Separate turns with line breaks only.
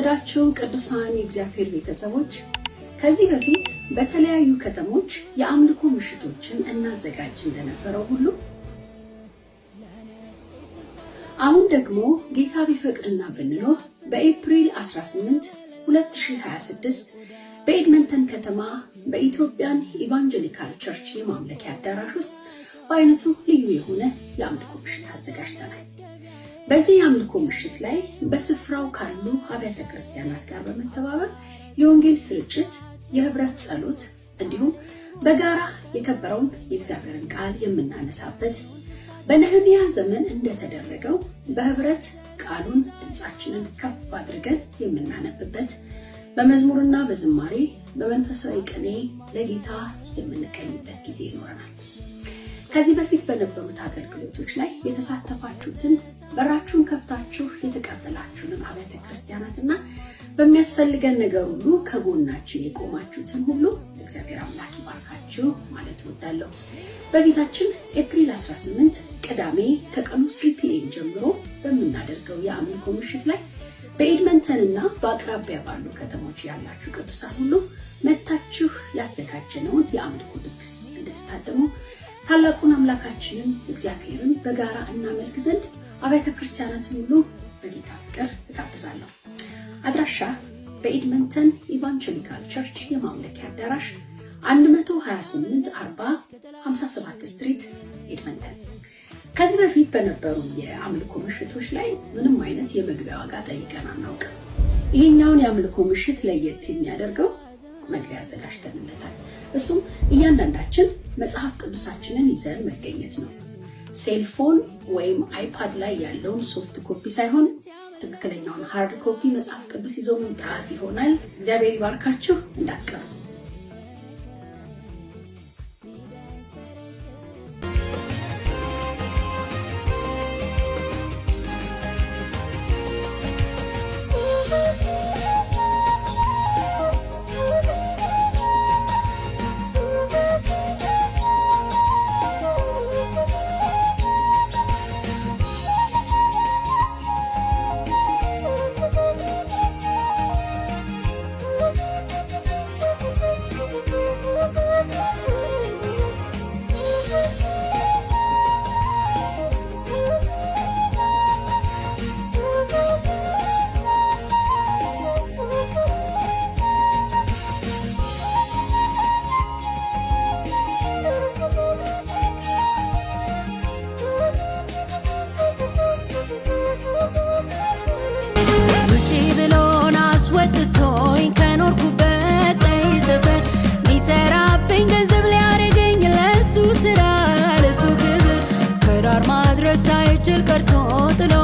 የተወደዳችሁ ቅዱሳን የእግዚአብሔር ቤተሰቦች ከዚህ በፊት በተለያዩ ከተሞች የአምልኮ ምሽቶችን እናዘጋጅ እንደነበረው ሁሉ አሁን ደግሞ ጌታ ቢፈቅድና ብንኖር በኤፕሪል 18 2026 በኤድመንተን ከተማ በኢትዮጵያን ኢቫንጀሊካል ቸርች የማምለኪያ አዳራሽ ውስጥ በአይነቱ ልዩ የሆነ የአምልኮ ምሽት አዘጋጅተናል። በዚህ የአምልኮ ምሽት ላይ በስፍራው ካሉ አብያተ ክርስቲያናት ጋር በመተባበር የወንጌል ስርጭት፣ የህብረት ጸሎት እንዲሁም በጋራ የከበረውን የእግዚአብሔርን ቃል የምናነሳበት በነህምያ ዘመን እንደተደረገው በህብረት ቃሉን ድምጻችንን ከፍ አድርገን የምናነብበት በመዝሙርና በዝማሬ በመንፈሳዊ ቅኔ ለጌታ የምንቀኝበት ጊዜ ይኖረናል። ከዚህ በፊት በነበሩት አገልግሎቶች ላይ የተሳተፋችሁትን በራችሁን ከፍታችሁ የተቀበላችሁንን አብያተ ክርስቲያናትና በሚያስፈልገን ነገር ሁሉ ከጎናችን የቆማችሁትን ሁሉ እግዚአብሔር አምላክ ይባርካችሁ ማለት እወዳለሁ። በቤታችን ኤፕሪል 18 ቅዳሜ ከቀኑ 3 PM ጀምሮ በምናደርገው የአምልኮ ምሽት ላይ በኤድመንተንና በአቅራቢያ ባሉ ከተሞች ያላችሁ ቅዱሳን ሁሉ መታችሁ ያዘጋጀነውን የአምልኮ ድግስ እንድትታደሙ ታላቁን አምላካችንን እግዚአብሔርን በጋራ እናመልክ ዘንድ አብያተ ክርስቲያናትን ሁሉ በጌታ ፍቅር እጋብዛለሁ። አድራሻ በኤድመንተን ኢቫንጀሊካል ቸርች የማምለኪያ አዳራሽ 12840 57 ስትሪት ኤድመንተን። ከዚህ በፊት በነበሩ የአምልኮ ምሽቶች ላይ ምንም አይነት የመግቢያ ዋጋ ጠይቀን አናውቅም። ይሄኛውን የአምልኮ ምሽት ለየት የሚያደርገው መግቢያ አዘጋጅተንለታል። እሱም እያንዳንዳችን መጽሐፍ ቅዱሳችንን ይዘን መገኘት ነው። ሴልፎን ወይም አይፓድ ላይ ያለውን ሶፍት ኮፒ ሳይሆን ትክክለኛውን ሃርድ ኮፒ መጽሐፍ ቅዱስ ይዞ መምጣት ይሆናል። እግዚአብሔር ይባርካችሁ፣ እንዳትቀሩ።
ወጥቶኝ ከኖርኩበት ሰፈር ሚሰራብኝ ገንዘብ ሊያረገኝ ለሱ ስራ ለሱ ክብር ከዳር ማድረስ ሳይችል ቀርቶ ጥሎ